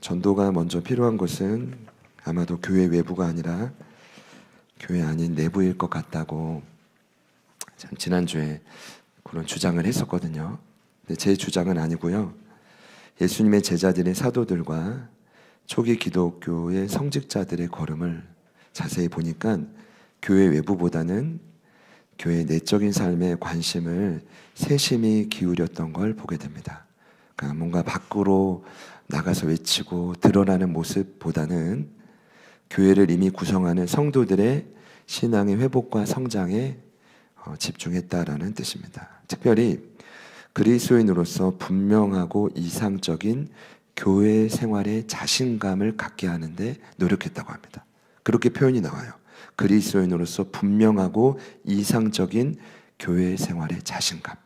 전도가 먼저 필요한 것은 아마도 교회 외부가 아니라 교회 아닌 내부일 것 같다고 참 지난주에 그런 주장을 했었거든요. 근데 제 주장은 아니고요. 예수님의 제자들의 사도들과 초기 기독교의 성직자들의 걸음을 자세히 보니까 교회 외부보다는 교회 내적인 삶에 관심을 세심히 기울였던 걸 보게 됩니다. 그러니까 뭔가 밖으로 나가서 외치고 드러나는 모습보다는 교회를 이미 구성하는 성도들의 신앙의 회복과 성장에 집중했다라는 뜻입니다. 특별히 그리스도인으로서 분명하고 이상적인 교회 생활에 자신감을 갖게 하는데 노력했다고 합니다. 그렇게 표현이 나와요. 그리스도인으로서 분명하고 이상적인 교회 생활의 자신감.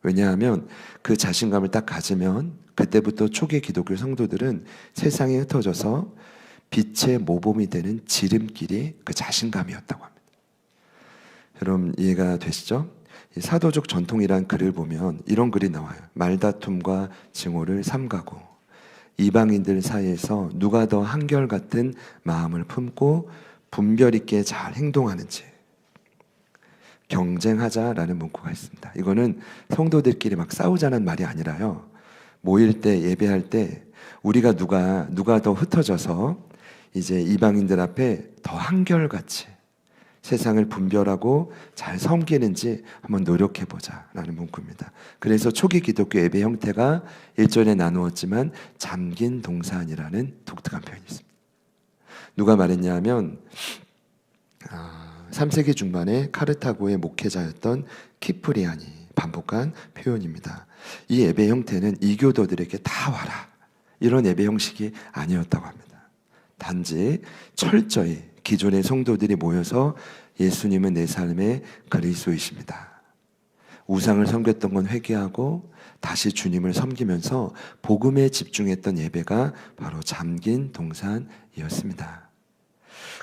왜냐하면 그 자신감을 딱 가지면 그때부터 초기 기독교 성도들은 세상에 흩어져서 빛의 모범이 되는 지름길이 그 자신감이었다고 합니다. 여러분 이해가 되시죠? 사도적 전통이란 글을 보면 이런 글이 나와요. 말다툼과 증오를 삼가고 이방인들 사이에서 누가 더 한결같은 마음을 품고 분별 있게 잘 행동하는지 경쟁하자라는 문구가 있습니다. 이거는 성도들끼리 막 싸우자는 말이 아니라요. 모일 때 예배할 때 우리가 누가 더 흩어져서 이제 이방인들 앞에 더 한결같이 세상을 분별하고 잘 섬기는지 한번 노력해보자라는 문구입니다. 그래서 초기 기독교 예배 형태가 일전에 나누었지만 잠긴 동산이라는 독특한 표현이 있습니다. 누가 말했냐면 3세기 중반에 카르타고의 목회자였던 키프리안이 반복한 표현입니다. 이 예배 형태는 이교도들에게 다 와라 이런 예배 형식이 아니었다고 합니다. 단지 철저히 기존의 성도들이 모여서 예수님은 내 삶의 그리스도이십니다. 우상을 섬겼던 건 회개하고 다시 주님을 섬기면서 복음에 집중했던 예배가 바로 잠긴 동산이었습니다.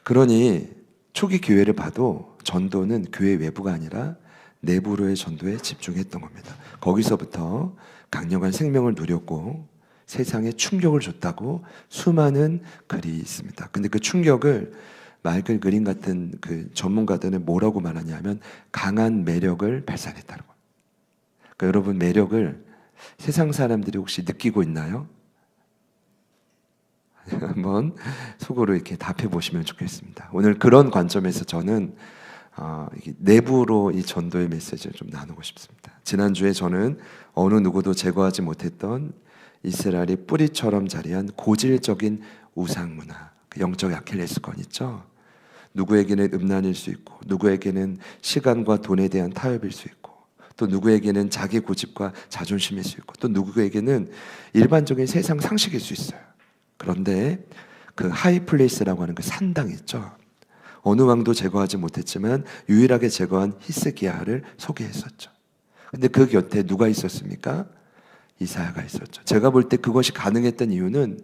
그러니 초기 교회를 봐도 전도는 교회 외부가 아니라 내부로의 전도에 집중했던 겁니다. 거기서부터 강력한 생명을 누렸고 세상에 충격을 줬다고 수많은 글이 있습니다. 근데 그 충격을 마이클 그린 같은 그 전문가들은 뭐라고 말하냐면 강한 매력을 발산했다는 거예요. 그러니까 여러분 매력을 세상 사람들이 혹시 느끼고 있나요? 한번 속으로 이렇게 답해 보시면 좋겠습니다. 오늘 그런 관점에서 저는 내부로 이 전도의 메시지를 좀 나누고 싶습니다. 지난주에 저는 어느 누구도 제거하지 못했던 이스라엘이 뿌리처럼 자리한 고질적인 우상 문화, 영적 아킬레스건 있죠. 누구에게는 음란일 수 있고 누구에게는 시간과 돈에 대한 타협일 수 있고 또 누구에게는 자기 고집과 자존심일 수 있고 또 누구에게는 일반적인 세상 상식일 수 있어요. 그런데 그 하이플레이스라고 하는 그 산당 있죠. 어느 왕도 제거하지 못했지만 유일하게 제거한 히스기야를 소개했었죠. 근데 그 곁에 누가 있었습니까? 이사야가 있었죠. 제가 볼 때 그것이 가능했던 이유는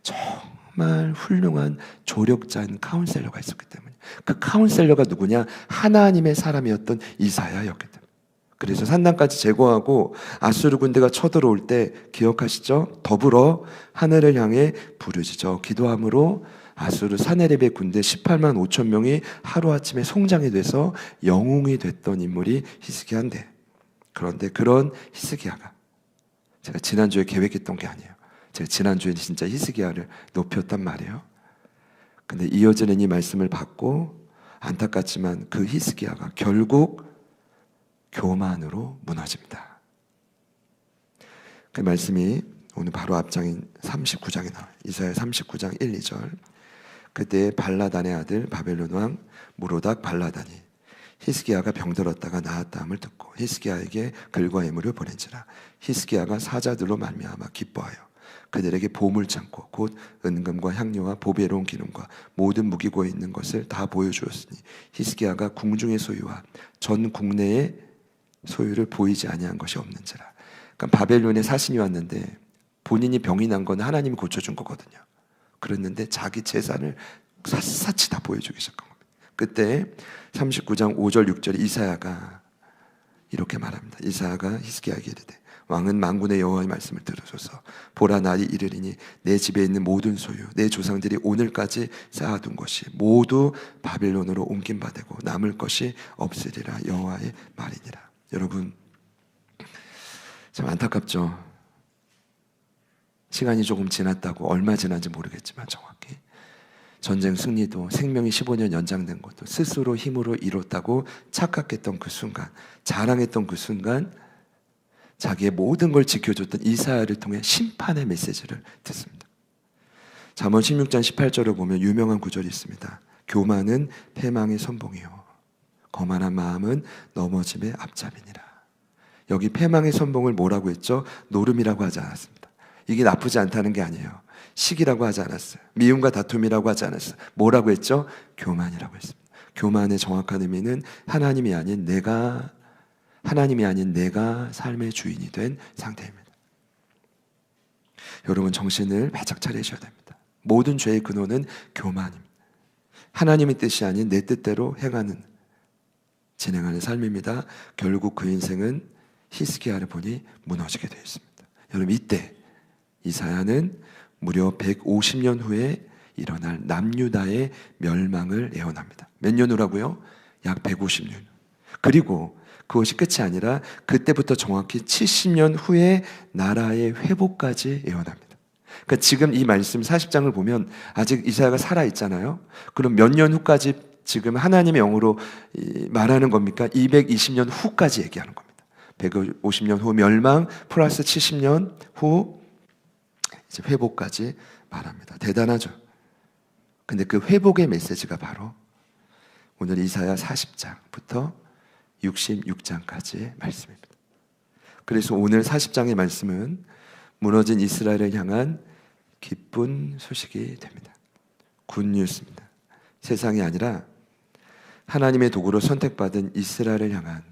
정말 훌륭한 조력자인 카운셀러가 있었기 때문에 그 카운셀러가 누구냐? 하나님의 사람이었던 이사야였기 때문에 그래서 산당까지 제거하고 아수르 군대가 쳐들어올 때 기억하시죠? 더불어 하늘을 향해 부르짖어 기도함으로 아수르 사네립의 군대 18만 5천 명이 하루아침에 성장이 돼서 영웅이 됐던 인물이 히스기야인데 그런데 그런 히스기야가 제가 지난주에 계획했던 게 아니에요. 제가 지난주에 진짜 히스기야를 높였단 말이에요. 근데 이어지는 이 말씀을 받고 안타깝지만 그 히스기야가 결국 교만으로 무너집니다. 그 말씀이 오늘 바로 앞장인 39장에 나와요. 이사야 39장 1, 2절. 그때 발라단의 아들 바벨론 왕 무로닥 발라단이 히스기야가 병들었다가 나았다함을 듣고 히스기야에게 글과 예물을 보낸지라. 히스기야가 사자들로 말미암아 기뻐하여 그들에게 보물 창고 곧 은금과 향료와 보배로운 기름과 모든 무기고에 있는 것을 다 보여주었으니 히스기야가 궁중의 소유와 전 국내의 소유를 보이지 아니한 것이 없는지라. 그러니까 바벨론에 사신이 왔는데 본인이 병이 난 건 하나님이 고쳐준 거거든요. 그랬는데 자기 재산을 샅샅이 다 보여주기 시작한 겁니다. 그때 39장 5절 6절 이사야가 이렇게 말합니다. 이사야가 히스기야에게 이르되 왕은 만군의 여호와의 말씀을 들으소서. 보라, 날이 이르리니 내 집에 있는 모든 소유, 내 조상들이 오늘까지 쌓아둔 것이 모두 바빌론으로 옮긴 바 되고 남을 것이 없으리라. 여호와의 말이니라. 여러분, 참 안타깝죠. 시간이 조금 지났다고, 얼마 지난지 모르겠지만 정확히 전쟁 승리도, 생명이 15년 연장된 것도 스스로 힘으로 이뤘다고 착각했던 그 순간, 자랑했던 그 순간, 자기의 모든 걸 지켜줬던 이사야를 통해 심판의 메시지를 듣습니다. 잠언 16장 18절을 보면 유명한 구절이 있습니다. 교만은 패망의 선봉이요 거만한 마음은 넘어짐의 앞잡이니라. 여기 패망의 선봉을 뭐라고 했죠? 노름이라고 하지 않았습니다. 이게 나쁘지 않다는 게 아니에요. 시기라고 하지 않았어요. 미움과 다툼이라고 하지 않았어요. 뭐라고 했죠? 교만이라고 했습니다. 교만의 정확한 의미는 하나님이 아닌 내가 삶의 주인이 된 상태입니다. 여러분, 정신을 바짝 차리셔야 됩니다. 모든 죄의 근원은 교만입니다. 하나님의 뜻이 아닌 내 뜻대로 진행하는 삶입니다. 결국 그 인생은 히스기야를 보니 무너지게 되어 있습니다. 여러분, 이때 이사야는 무려 150년 후에 일어날 남유다의 멸망을 예언합니다. 몇 년 후라고요? 약 150년. 그리고 그것이 끝이 아니라 그때부터 정확히 70년 후에 나라의 회복까지 예언합니다. 그러니까 지금 이 말씀 40장을 보면 아직 이사야가 살아있잖아요. 그럼 몇 년 후까지 지금 하나님의 영으로 말하는 겁니까? 220년 후까지 얘기하는 겁니다. 150년 후 멸망 플러스 70년 후 이제 회복까지 말합니다. 대단하죠. 근데 그 회복의 메시지가 바로 오늘 이사야 40장부터 66장까지의 말씀입니다. 그래서 오늘 40장의 말씀은 무너진 이스라엘을 향한 기쁜 소식이 됩니다. 굿뉴스입니다. 세상이 아니라 하나님의 도구로 선택받은 이스라엘을 향한,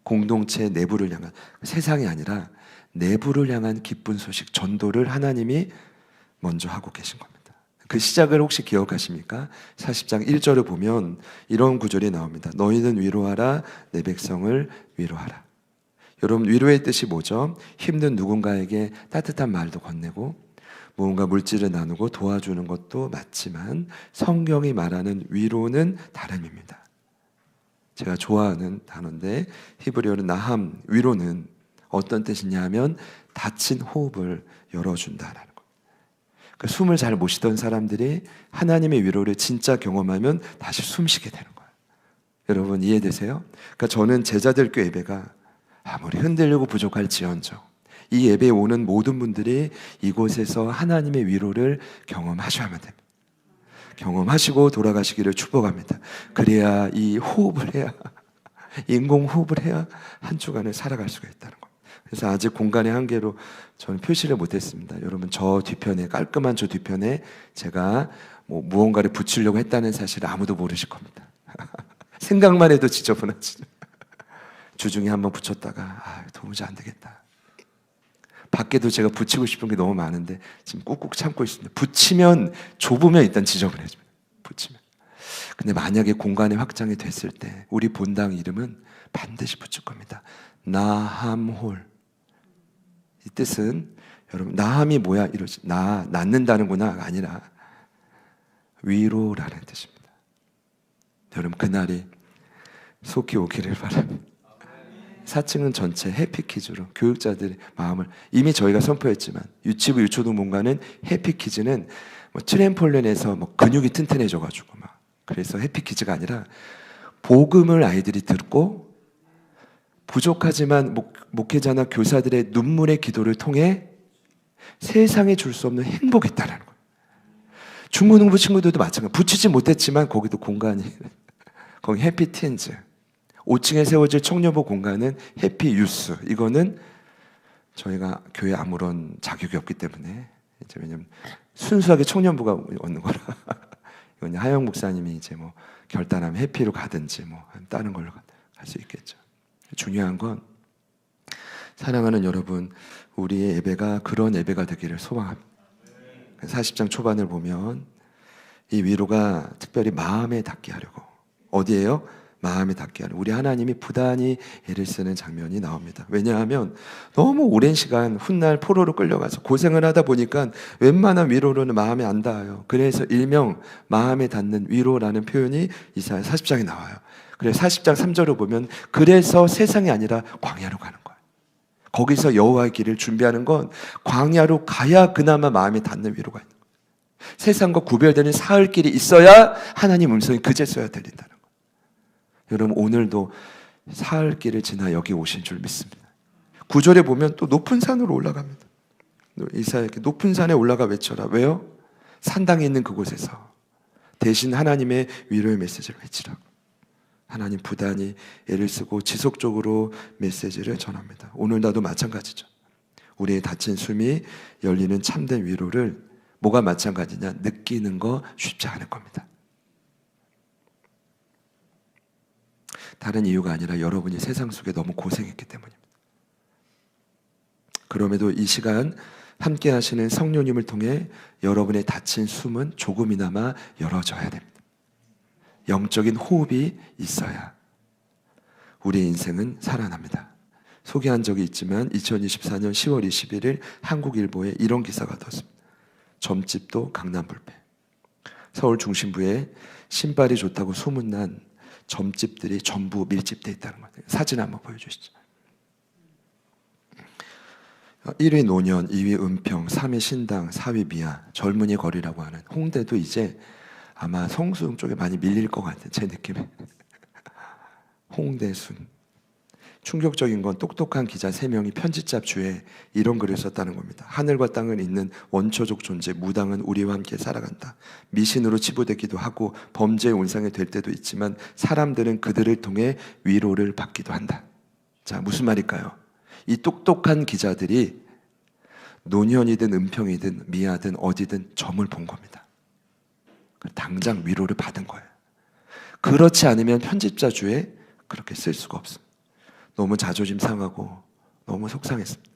공동체 내부를 향한, 세상이 아니라 내부를 향한 기쁜 소식, 전도를 하나님이 먼저 하고 계신 겁니다. 그 시작을 혹시 기억하십니까? 40장 1절을 보면 이런 구절이 나옵니다. 너희는 위로하라, 내 백성을 위로하라. 여러분, 위로의 뜻이 뭐죠? 힘든 누군가에게 따뜻한 말도 건네고 무언가 물질을 나누고 도와주는 것도 맞지만 성경이 말하는 위로는 다른 의미입니다. 제가 좋아하는 단어인데 히브리어는 나함, 위로는 어떤 뜻이냐 하면 닫힌 호흡을 열어준다라는 거예요. 그러니까 숨을 잘 못 쉬던 사람들이 하나님의 위로를 진짜 경험하면 다시 숨쉬게 되는 거예요. 여러분, 이해되세요? 그러니까 저는 제자들 교 예배가 아무리 흔들리고 부족할지언정 이 예배에 오는 모든 분들이 이곳에서 하나님의 위로를 경험하셔야만 됩니다. 경험하시고 돌아가시기를 축복합니다. 그래야 이 호흡을 해야, 인공 호흡을 해야 한 주간을 살아갈 수가 있다는 겁니다. 그래서 아직 공간의 한계로 저는 표시를 못했습니다. 여러분, 저 뒤편에, 깔끔한 저 뒤편에 제가 무언가를 붙이려고 했다는 사실을 아무도 모르실 겁니다. 생각만 해도 지저분하지. 주중에 한번 붙였다가 도무지 안 되겠다. 밖에도 제가 붙이고 싶은 게 너무 많은데 지금 꾹꾹 참고 있습니다. 붙이면, 좁으면 일단 지저분해집니다. 붙이면. 근데 만약에 공간이 확장이 됐을 때 우리 본당 이름은 반드시 붙일 겁니다. 나함홀. 이 뜻은, 여러분, 나함이 뭐야? 이러지. 낳는다는구나 아니라 위로라는 뜻입니다. 여러분, 그날이 속히 오기를 바랍니다. 4층은 전체 해피키즈로 교육자들의 마음을, 이미 저희가 선포했지만 유치부 유초등 본관은 해피키즈는 트램폴린에서 근육이 튼튼해져가지고 그래서 해피키즈가 아니라 복음을 아이들이 듣고 부족하지만 목회자나 교사들의 눈물의 기도를 통해 세상에 줄 수 없는 행복이 있다는 거예요. 중고등부 친구들도 마찬가지. 붙이지 못했지만 거기도 공간이 거기 해피틴즈. 5층에 세워질 청년부 공간은 해피유스. 이거는 저희가 교회에 아무런 자격이 없기 때문에, 이제 왜냐면 순수하게 청년부가 얻는 거라. 이건 하영 목사님이 이제 결단하면 해피로 가든지 다른 걸로 갈 수 있겠죠. 중요한 건, 사랑하는 여러분, 우리의 예배가 그런 예배가 되기를 소망합니다. 40장 초반을 보면 이 위로가 특별히 마음에 닿게 하려고. 어디에요? 마음에 닿게 하는, 우리 하나님이 부단히 애를 쓰는 장면이 나옵니다. 왜냐하면 너무 오랜 시간 훗날 포로로 끌려가서 고생을 하다 보니까 웬만한 위로로는 마음에 안 닿아요. 그래서 일명 마음에 닿는 위로라는 표현이 이사야 40장에 나와요. 그래서 40장 3절을 보면 그래서 세상이 아니라 광야로 가는 거예요. 거기서 여호와의 길을 준비하는 건 광야로 가야 그나마 마음에 닿는 위로가 있는 거예요. 세상과 구별되는 사흘 길이 있어야 하나님 음성이 그제서야 들린다는 거예요. 여러분, 오늘도 사흘 길을 지나 여기 오신 줄 믿습니다. 9절에 보면 또 높은 산으로 올라갑니다. 이사야에게 높은 산에 올라가 외쳐라. 왜요? 산당에 있는 그곳에서 대신 하나님의 위로의 메시지를 외치라고. 하나님 부단히 애를 쓰고 지속적으로 메시지를 전합니다. 오늘 나도 마찬가지죠. 우리의 닫힌 숨이 열리는 참된 위로를 뭐가 마찬가지냐? 느끼는 거 쉽지 않을 겁니다. 다른 이유가 아니라 여러분이 세상 속에 너무 고생했기 때문입니다. 그럼에도 이 시간 함께 하시는 성령님을 통해 여러분의 닫힌 숨은 조금이나마 열어져야 됩니다. 영적인 호흡이 있어야 우리의 인생은 살아납니다. 소개한 적이 있지만 2024년 10월 21일 한국일보에 이런 기사가 떴습니다. 점집도 강남불패. 서울 중심부에 신발이 좋다고 소문난 점집들이 전부 밀집되어 있다는 거예요. 사진 한번 보여주시죠. 1위 노년, 2위 은평, 3위 신당, 4위 미아, 젊은이 거리라고 하는 홍대도 이제 아마 성수동 쪽에 많이 밀릴 것 같은 제 느낌에. 홍대순. 충격적인 건 똑똑한 기자 3명이 편지잡 주에 이런 글을 썼다는 겁니다. 하늘과 땅을 잇는 원초적 존재 무당은 우리와 함께 살아간다. 미신으로 치부되기도 하고 범죄의 온상이 될 때도 있지만 사람들은 그들을 통해 위로를 받기도 한다. 자, 무슨 말일까요? 이 똑똑한 기자들이 노년이든 은평이든 미아든 어디든 점을 본 겁니다. 당장 위로를 받은 거예요. 그렇지 않으면 편집자 주에 그렇게 쓸 수가 없습니다. 너무 자존심 상하고 너무 속상했습니다.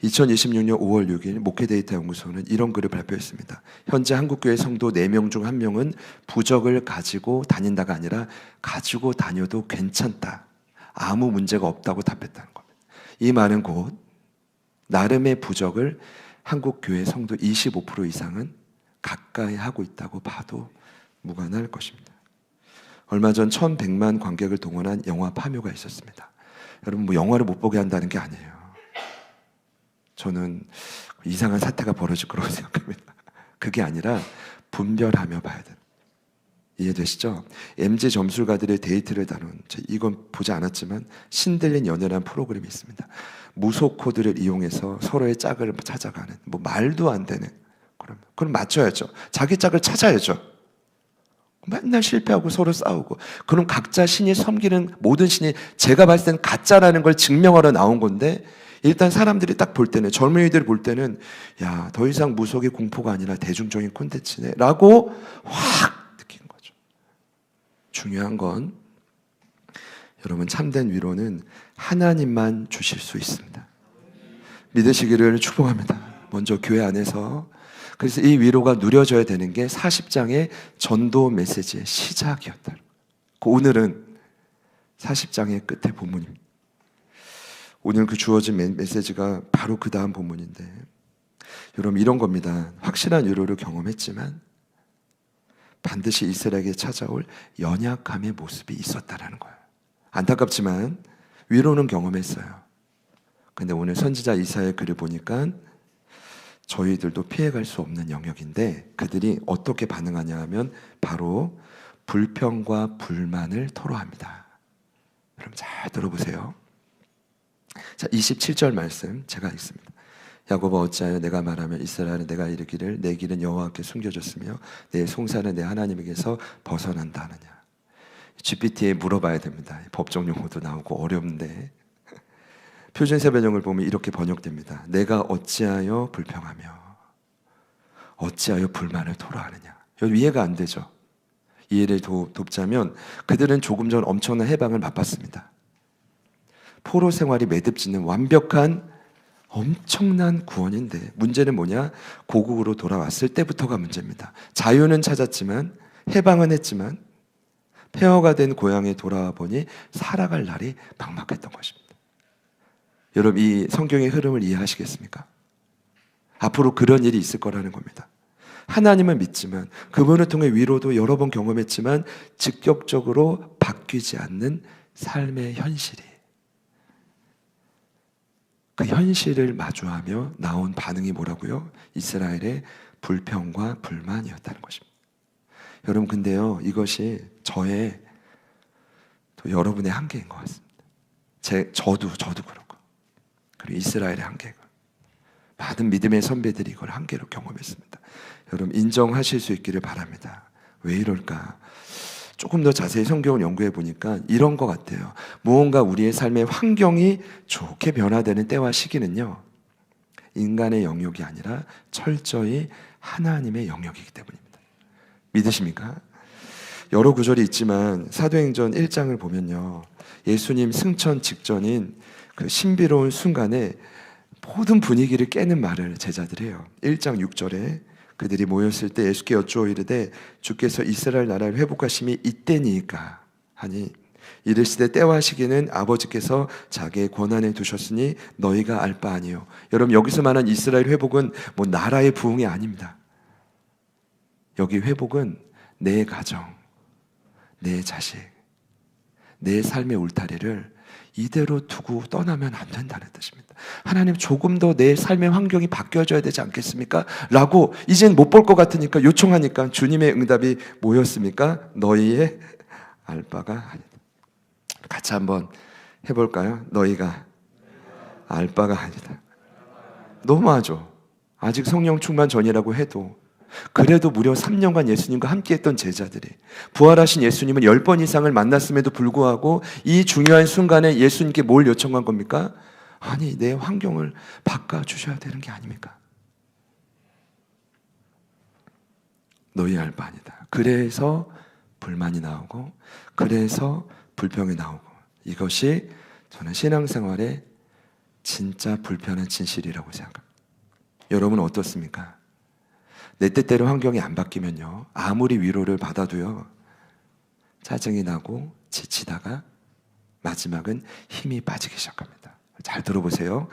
2026년 5월 6일 목회데이터 연구소는 이런 글을 발표했습니다. 현재 한국교회 성도 4명 중 1명은 부적을 가지고 다닌다가 아니라 가지고 다녀도 괜찮다. 아무 문제가 없다고 답했다는 겁니다. 이 말은 곧 나름의 부적을 한국교회 성도 25% 이상은 가까이 하고 있다고 봐도 무관할 것입니다. 얼마 전 1100만 관객을 동원한 영화 파묘가 있었습니다. 여러분, 뭐 영화를 못 보게 한다는 게 아니에요. 저는 이상한 사태가 벌어질 거라고 생각합니다. 그게 아니라 분별하며 봐야 돼요. 이해되시죠? MZ 점술가들의 데이트를 다룬, 이건 보지 않았지만 신들린 연애라는 프로그램이 있습니다. 무속 코드를 이용해서 서로의 짝을 찾아가는, 뭐 말도 안 되는, 그럼 맞춰야죠. 자기 짝을 찾아야죠. 맨날 실패하고 서로 싸우고. 그럼 각자 신이 섬기는 모든 신이 제가 봤을 때는 가짜라는 걸 증명하러 나온 건데, 일단 사람들이 딱 볼 때는, 젊은이들이 볼 때는 야, 더 이상 무속이 공포가 아니라 대중적인 콘텐츠네 라고 확 느낀 거죠. 중요한 건 여러분, 참된 위로는 하나님만 주실 수 있습니다. 믿으시기를 축복합니다. 먼저 교회 안에서. 그래서 이 위로가 누려져야 되는 게 40장의 전도 메시지의 시작이었다. 오늘은 40장의 끝에 본문입니다. 오늘 그 주어진 메시지가 바로 그 다음 본문인데, 여러분 이런 겁니다. 확실한 위로를 경험했지만 반드시 이스라엘에게 찾아올 연약함의 모습이 있었다라는 거예요. 안타깝지만 위로는 경험했어요. 근데 오늘 선지자 이사야의 글을 보니까 저희들도 피해갈 수 없는 영역인데, 그들이 어떻게 반응하냐 하면 바로 불평과 불만을 토로합니다. 여러분 잘 들어보세요. 자, 27절 말씀 제가 읽습니다. 야곱아, 어찌하여 내가 말하면 이스라엘은 내가 이르기를 내 길은 여호와께 숨겨졌으며 내 송사는 내 하나님에게서 벗어난다 하느냐. GPT에 물어봐야 됩니다. 법정 용어도 나오고 어렵는데 표준 세번역을 보면 이렇게 번역됩니다. 내가 어찌하여 불평하며 어찌하여 불만을 토로하느냐. 여기 이해가 안 되죠. 이해를 돕자면 그들은 조금 전 엄청난 해방을 맛봤습니다. 포로 생활이 매듭짓는 완벽한 엄청난 구원인데, 문제는 뭐냐? 고국으로 돌아왔을 때부터가 문제입니다. 자유는 찾았지만, 해방은 했지만 폐허가 된 고향에 돌아와 보니 살아갈 날이 막막했던 것입니다. 여러분, 이 성경의 흐름을 이해하시겠습니까? 앞으로 그런 일이 있을 거라는 겁니다. 하나님은 믿지만 그분을 통해 위로도 여러 번 경험했지만 직접적으로 바뀌지 않는 삶의 현실이, 그 현실을 마주하며 나온 반응이 뭐라고요? 이스라엘의 불평과 불만이었다는 것입니다. 여러분, 근데요, 이것이 저의 또 여러분의 한계인 것 같습니다. 저도 그렇고, 그리고 이스라엘의 한계고, 많은 믿음의 선배들이 이걸 한계로 경험했습니다. 여러분, 인정하실 수 있기를 바랍니다. 왜 이럴까? 조금 더 자세히 성경을 연구해 보니까 이런 것 같아요. 무언가 우리의 삶의 환경이 좋게 변화되는 때와 시기는요, 인간의 영역이 아니라 철저히 하나님의 영역이기 때문입니다. 믿으십니까? 여러 구절이 있지만 사도행전 1장을 보면요, 예수님 승천 직전인 그 신비로운 순간에 모든 분위기를 깨는 말을 제자들이 해요. 1장 6절에 그들이 모였을 때 예수께 여쭈어 이르되 주께서 이스라엘 나라를 회복하심이 이때니까 하니 이르시되 때와 시기는 아버지께서 자기의 권한에 두셨으니 너희가 알 바 아니요. 여러분, 여기서 말한 이스라엘 회복은 뭐 나라의 부흥이 아닙니다. 여기 회복은 내 가정, 내 자식, 내 삶의 울타리를 이대로 두고 떠나면 안 된다는 뜻입니다. 하나님, 조금 더 내 삶의 환경이 바뀌어져야 되지 않겠습니까? 라고 이젠 못 볼 것 같으니까 요청하니까 주님의 응답이 뭐였습니까? 너희의 알 바가 아니다. 같이 한번 해볼까요? 너희가 알 바가 아니다. 너무하죠? 아직 성령 충만 전이라고 해도, 그래도 무려 3년간 예수님과 함께했던 제자들이, 부활하신 예수님은 10번 이상을 만났음에도 불구하고 이 중요한 순간에 예수님께 뭘 요청한 겁니까? 아니, 내 환경을 바꿔주셔야 되는 게 아닙니까? 너희 알 바 아니다. 그래서 불만이 나오고, 그래서 불평이 나오고, 이것이 저는 신앙생활의 진짜 불편한 진실이라고 생각합니다. 여러분 어떻습니까? 내 뜻대로 환경이 안 바뀌면요, 아무리 위로를 받아도요, 짜증이 나고 지치다가 마지막은 힘이 빠지기 시작합니다. 잘 들어보세요.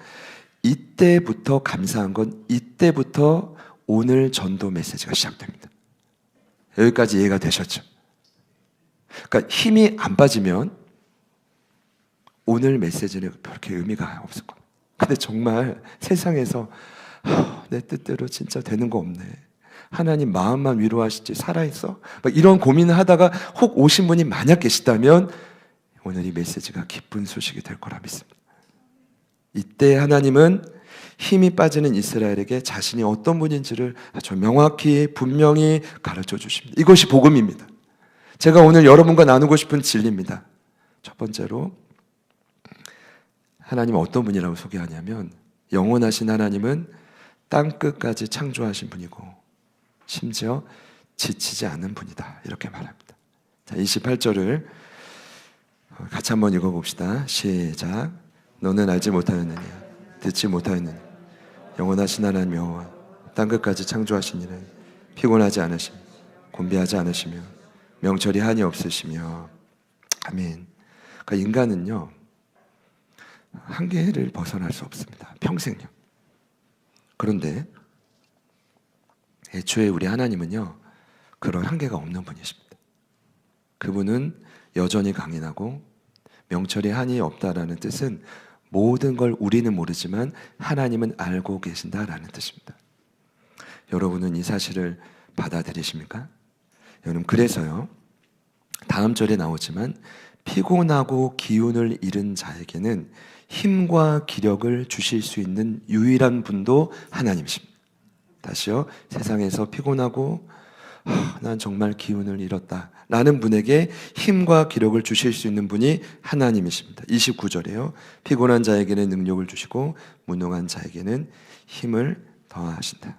이때부터 감사한 건 이때부터 오늘 전도 메시지가 시작됩니다. 여기까지 이해가 되셨죠? 그러니까 힘이 안 빠지면 오늘 메시지는 그렇게 의미가 없을 겁니다. 근데 정말 세상에서 내 뜻대로 진짜 되는 거 없네, 하나님 마음만 위로하시지 살아있어? 막 이런 고민을 하다가 혹 오신 분이 만약 계시다면 오늘 이 메시지가 기쁜 소식이 될 거라 믿습니다. 이때 하나님은 힘이 빠지는 이스라엘에게 자신이 어떤 분인지를 아주 명확히 분명히 가르쳐 주십니다. 이것이 복음입니다. 제가 오늘 여러분과 나누고 싶은 진리입니다. 첫 번째로, 하나님은 어떤 분이라고 소개하냐면 영원하신 하나님은 땅끝까지 창조하신 분이고 심지어 지치지 않는 분이다, 이렇게 말합니다. 자, 28절을 같이 한번 읽어봅시다. 시작. 너는 알지 못하였느냐, 듣지 못하였느냐, 영원하신 하나님 여호와 땅끝까지 창조하신 이는 피곤하지 않으시며 곤비하지 않으시며 명철이 한이 없으시며. 아멘. 그러니까 인간은요, 한계를 벗어날 수 없습니다. 평생요. 그런데 애초에 우리 하나님은요, 그런 한계가 없는 분이십니다. 그분은 여전히 강인하고 명철이 한이 없다라는 뜻은 모든 걸 우리는 모르지만 하나님은 알고 계신다라는 뜻입니다. 여러분은 이 사실을 받아들이십니까? 여러분, 그래서요, 다음 절에 나오지만 피곤하고 기운을 잃은 자에게는 힘과 기력을 주실 수 있는 유일한 분도 하나님이십니다. 다시요, 세상에서 피곤하고 난 정말 기운을 잃었다 라는 분에게 힘과 기력을 주실 수 있는 분이 하나님이십니다. 29절에요. 피곤한 자에게는 능력을 주시고 무능한 자에게는 힘을 더하신다.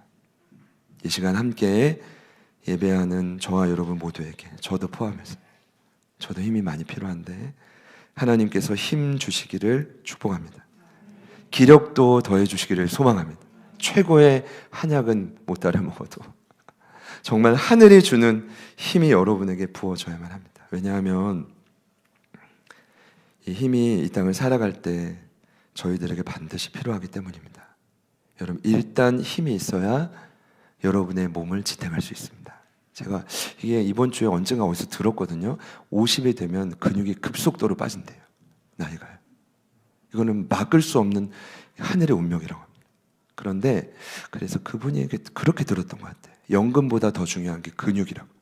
이 시간 함께 예배하는 저와 여러분 모두에게, 저도 포함해서, 저도 힘이 많이 필요한데 하나님께서 힘 주시기를 축복합니다. 기력도 더해 주시기를 소망합니다. 최고의 한약은 못 따라 먹어도 정말 하늘이 주는 힘이 여러분에게 부어져야만 합니다. 왜냐하면 이 힘이 이 땅을 살아갈 때 저희들에게 반드시 필요하기 때문입니다. 여러분, 일단 힘이 있어야 여러분의 몸을 지탱할 수 있습니다. 제가 이게 이번 주에 언젠가 어디서 들었거든요. 50이 되면 근육이 급속도로 빠진대요. 나이가요. 이거는 막을 수 없는 하늘의 운명이라고 합니다. 그런데 그래서 그분이 그렇게 들었던 것 같아요. 연금보다 더 중요한 게 근육이라고.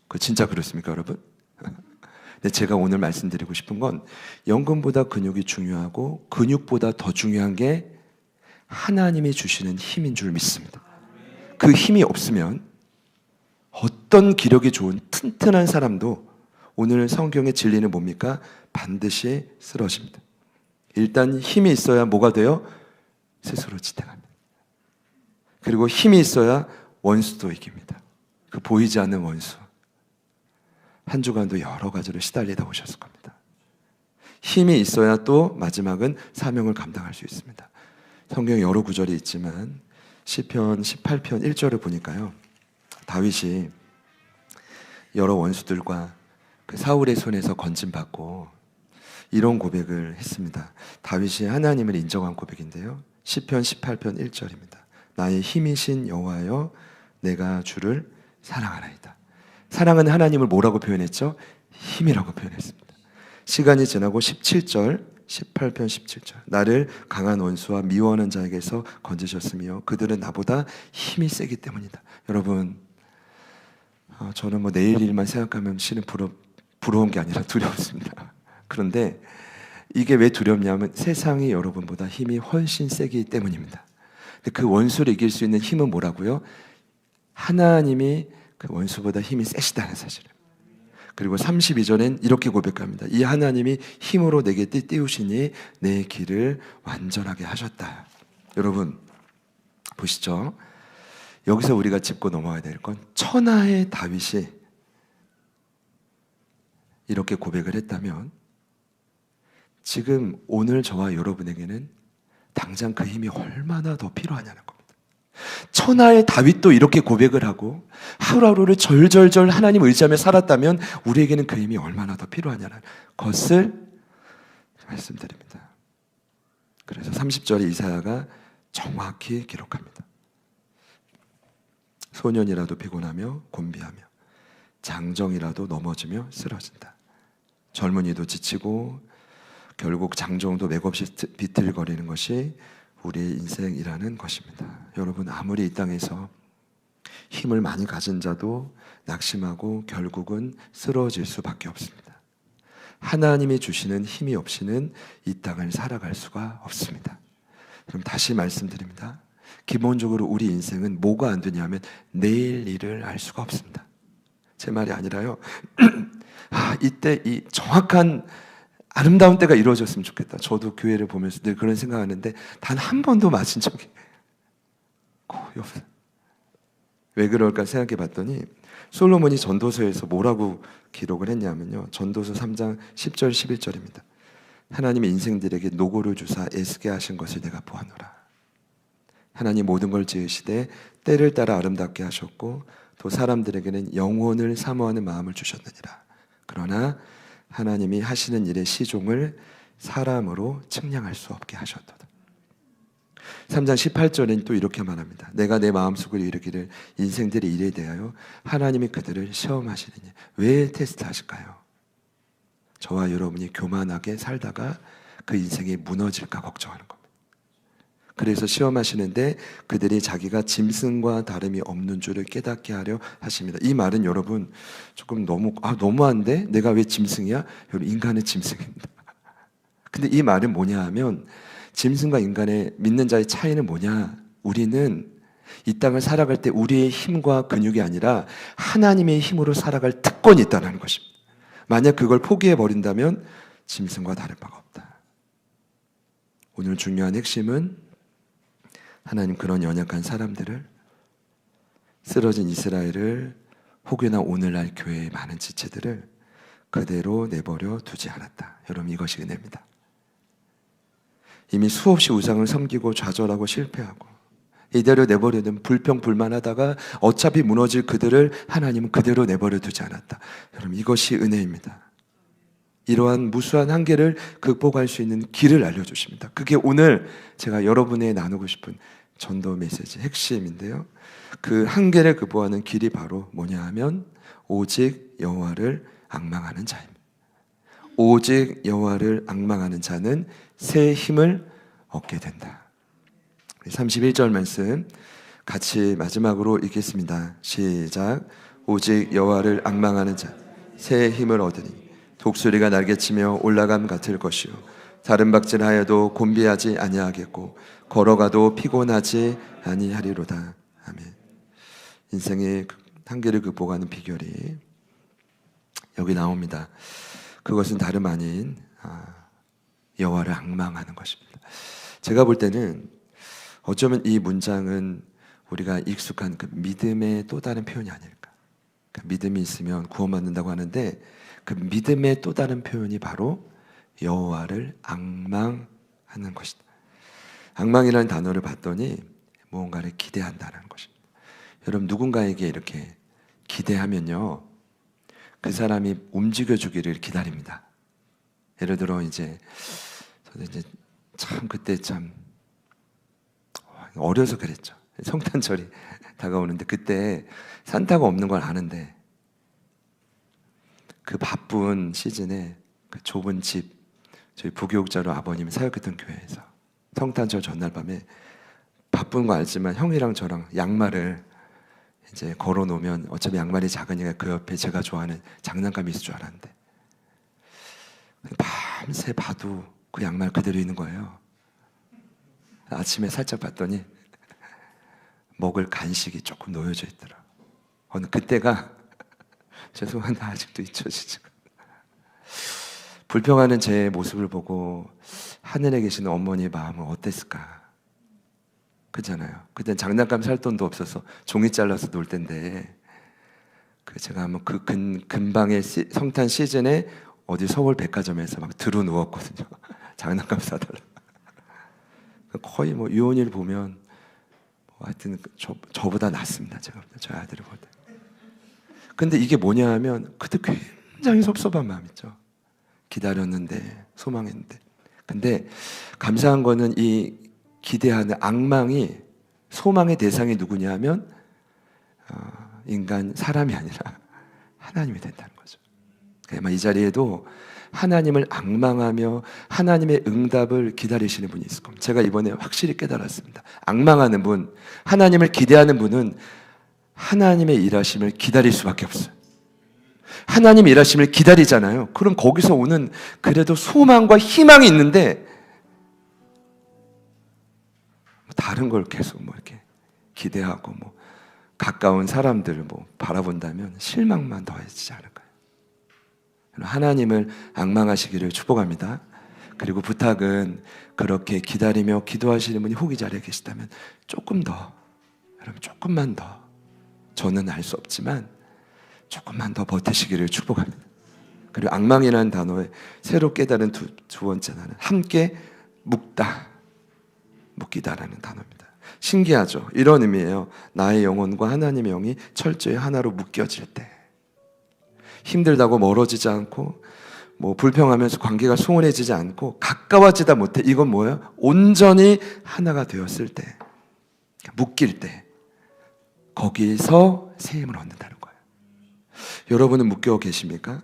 그 진짜 그렇습니까, 여러분? 근데 제가 오늘 말씀드리고 싶은 건 연금보다 근육이 중요하고 근육보다 더 중요한 게 하나님이 주시는 힘인 줄 믿습니다. 그 힘이 없으면 어떤 기력이 좋은 튼튼한 사람도 오늘 성경의 진리는 뭡니까? 반드시 쓰러집니다. 일단 힘이 있어야 뭐가 돼요? 스스로 지탱합니다. 그리고 힘이 있어야 원수도 이깁니다. 그 보이지 않는 원수. 한 주간도 여러 가지로 시달리다 오셨을 겁니다. 힘이 있어야 또 마지막은 사명을 감당할 수 있습니다. 성경에 여러 구절이 있지만 시편 18편 1절을 보니까요, 다윗이 여러 원수들과 그 사울의 손에서 건짐받고 이런 고백을 했습니다. 다윗이 하나님을 인정한 고백인데요, 시편 18편 1절입니다. 나의 힘이신 여호와여, 내가 주를 사랑하나이다. 사랑은 하나님을 뭐라고 표현했죠? 힘이라고 표현했습니다. 시간이 지나고 17절, 18편 17절. 나를 강한 원수와 미워하는 자에게서 건지셨으며 그들은 나보다 힘이 세기 때문이다. 여러분, 저는 뭐 내일 일만 생각하면 실은 부러운 게 아니라 두렵습니다. 그런데 이게 왜 두렵냐면 세상이 여러분보다 힘이 훨씬 세기 때문입니다. 그 원수를 이길 수 있는 힘은 뭐라고요? 하나님이 그 원수보다 힘이 세시다는 사실을. 그리고 32절엔 이렇게 고백합니다. 이 하나님이 힘으로 내게 띄우시니 내 길을 완전하게 하셨다. 여러분 보시죠. 여기서 우리가 짚고 넘어가야 될 건 천하의 다윗이 이렇게 고백을 했다면 지금 오늘 저와 여러분에게는 당장 그 힘이 얼마나 더 필요하냐는 겁니다. 천하의 다윗도 이렇게 고백을 하고 하루하루를 절절절 하나님 의지하며 살았다면 우리에게는 그 힘이 얼마나 더 필요하냐는 것을 말씀드립니다. 그래서 30절에 이사야가 정확히 기록합니다. 소년이라도 피곤하며 곤비하며 장정이라도 넘어지며 쓰러진다. 젊은이도 지치고 결국 장정도 맥없이 비틀거리는 것이 우리의 인생이라는 것입니다. 여러분, 아무리 이 땅에서 힘을 많이 가진 자도 낙심하고 결국은 쓰러질 수밖에 없습니다. 하나님이 주시는 힘이 없이는 이 땅을 살아갈 수가 없습니다. 그럼 다시 말씀드립니다. 기본적으로 우리 인생은 뭐가 안 되냐면 내일 일을 알 수가 없습니다. 제 말이 아니라요. 이때 이 정확한 아름다운 때가 이루어졌으면 좋겠다. 저도 교회를 보면서 늘 그런 생각하는데 단 한 번도 맞은 적이 없어요. 왜 그럴까 생각해 봤더니 솔로몬이 전도서에서 뭐라고 기록을 했냐면요, 전도서 3장 10절 11절입니다. 하나님의 인생들에게 노고를 주사 애쓰게 하신 것을 내가 보아노라. 하나님 모든 걸 지으시되 때를 따라 아름답게 하셨고 또 사람들에게는 영혼을 사모하는 마음을 주셨느니라. 그러나 하나님이 하시는 일의 시종을 사람으로 측량할 수 없게 하셨도다. 3장 18절엔 또 이렇게 말합니다. 내가 내 마음속으로 이르기를 인생들의 일에 대하여 하나님이 그들을 시험하시느니. 왜 테스트하실까요? 저와 여러분이 교만하게 살다가 그 인생이 무너질까 걱정하는 겁니다. 그래서 시험하시는데 그들이 자기가 짐승과 다름이 없는 줄을 깨닫게 하려 하십니다. 이 말은 여러분 조금 너무한데? 내가 왜 짐승이야? 여러분, 인간은 짐승입니다. 근데 이 말은 뭐냐 하면 짐승과 인간의 믿는 자의 차이는 뭐냐? 우리는 이 땅을 살아갈 때 우리의 힘과 근육이 아니라 하나님의 힘으로 살아갈 특권이 있다는 것입니다. 만약 그걸 포기해버린다면 짐승과 다른 바가 없다. 오늘 중요한 핵심은 하나님 그런 연약한 사람들을, 쓰러진 이스라엘을, 혹여나 오늘날 교회의 많은 지체들을 그대로 내버려 두지 않았다. 여러분, 이것이 은혜입니다. 이미 수없이 우상을 섬기고 좌절하고 실패하고 이대로 내버려두면 불평불만하다가 어차피 무너질 그들을 하나님은 그대로 내버려 두지 않았다. 여러분, 이것이 은혜입니다. 이러한 무수한 한계를 극복할 수 있는 길을 알려주십니다. 그게 오늘 제가 여러분에게 나누고 싶은 전도 메시지 핵심인데요. 그 한계를 극복하는 길이 바로 뭐냐 하면 오직 여호와를 앙망하는 자입니다. 오직 여호와를 앙망하는 자는 새 힘을 얻게 된다. 31절 말씀 같이 마지막으로 읽겠습니다. 시작. 오직 여호와를 앙망하는 자 새 힘을 얻으니 독수리가 날개치며 올라감 같을 것이요 다른 박질하여도 곤비하지 아니하겠고 걸어가도 피곤하지 아니하리로다. 아멘. 인생의 한계를 극복하는 비결이 여기 나옵니다. 그것은 다름 아닌 여호와를 앙망하는 것입니다. 제가 볼 때는 어쩌면 이 문장은 우리가 익숙한 그 믿음의 또 다른 표현이 아닐까. 그러니까 믿음이 있으면 구원받는다고 하는데 그 믿음의 또 다른 표현이 바로 여호와를 앙망하는 것이다. 앙망이라는 단어를 봤더니 무언가를 기대한다는 것입니다. 여러분, 누군가에게 이렇게 기대하면요, 그 사람이 움직여주기를 기다립니다. 예를 들어 저도 참 그때 참 어려서 그랬죠. 성탄절이 다가오는데 그때 산타가 없는 걸 아는데 그 바쁜 시즌에 그 좁은 집, 저희 부교육자로 아버님이 사역했던 교회에서 성탄절 전날 밤에 바쁜 거 알지만 형이랑 저랑 양말을 이제 걸어 놓으면 어차피 양말이 작으니까 그 옆에 제가 좋아하는 장난감이 있을 줄 알았는데 밤새 봐도 그 양말 그대로 있는 거예요. 아침에 살짝 봤더니 먹을 간식이 조금 놓여져 있더라. 그때가 죄송한데 아직도 잊혀지죠. 불평하는 제 모습을 보고 하늘에 계시는 어머니의 마음은 어땠을까? 그잖아요. 그땐 장난감 살 돈도 없어서 종이 잘라서 놀 텐데 제가 한번 그 근방의 성탄 시즌에 어디 서울 백화점에서 막 들어 누웠거든요. 장난감 사달라. 거의 유언일 보면 하여튼 저보다 낫습니다. 제가 저희 아들을 볼 때. 근데 이게 뭐냐 하면 그때 굉장히 섭섭한 마음 있죠. 기다렸는데 소망했는데. 근데 감사한 거는 이 기대하는 앙망이 소망의 대상이 누구냐 하면 인간 사람이 아니라 하나님이 된다는 거죠. 그러니까 이 자리에도 하나님을 앙망하며 하나님의 응답을 기다리시는 분이 있을 겁니다. 제가 이번에 확실히 깨달았습니다. 앙망하는 분, 하나님을 기대하는 분은 하나님의 일하심을 기다릴 수밖에 없어요. 하나님 일하심을 기다리잖아요. 그럼 거기서 오는 그래도 소망과 희망이 있는데 다른 걸 계속 이렇게 기대하고 가까운 사람들을 바라본다면 실망만 더해지지 않을까요? 하나님을 앙망하시기를 축복합니다. 그리고 부탁은 그렇게 기다리며 기도하시는 분이 혹 이 자리에 계시다면 조금 더, 여러분 조금만 더, 저는 알 수 없지만 조금만 더 버티시기를 축복합니다. 그리고 앙망이라는 단어에 새로 깨달은 두 번째 단어는 함께 묶이다라는 단어입니다. 신기하죠? 이런 의미예요. 나의 영혼과 하나님의 영이 철저히 하나로 묶여질 때, 힘들다고 멀어지지 않고 불평하면서 관계가 소원해지지 않고 가까워지다 못해. 이건 뭐예요? 온전히 하나가 되었을 때, 묶일 때 거기서 새 힘을 얻는다는 거예요. 여러분은 묶여 계십니까?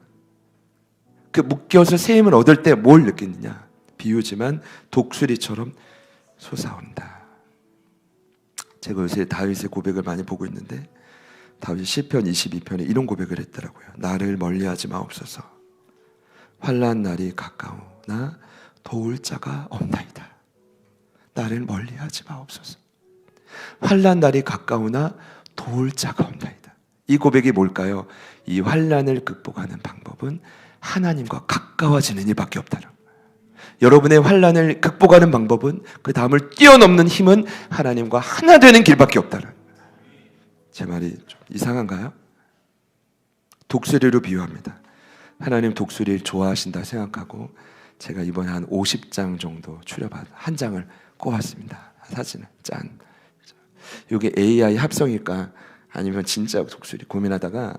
그 묶여서 새 힘을 얻을 때 뭘 느끼느냐? 비유지만 독수리처럼 솟아온다. 제가 요새 다윗의 고백을 많이 보고 있는데 다윗이 시편 22편에 이런 고백을 했더라고요. 나를 멀리하지 마옵소서. 환난 날이 가까우나 도울 자가 없나이다. 나를 멀리하지 마옵소서. 환난 날이 가까우나 도울 자가 없나이다. 이 고백이 뭘까요? 이 환난을 극복하는 방법은 하나님과 가까워지는 일밖에 없다는 거예요. 여러분의 환난을 극복하는 방법은 그 다음을 뛰어넘는 힘은 하나님과 하나 되는 길밖에 없다는 거예요. 제 말이 좀 이상한가요? 독수리로 비유합니다. 하나님 독수리를 좋아하신다 생각하고 제가 이번에 한 50장 정도 추려봐서 한 장을 꼽았습니다. 사진을 짠. 이게 AI 합성일까 아니면 진짜 독수리 고민하다가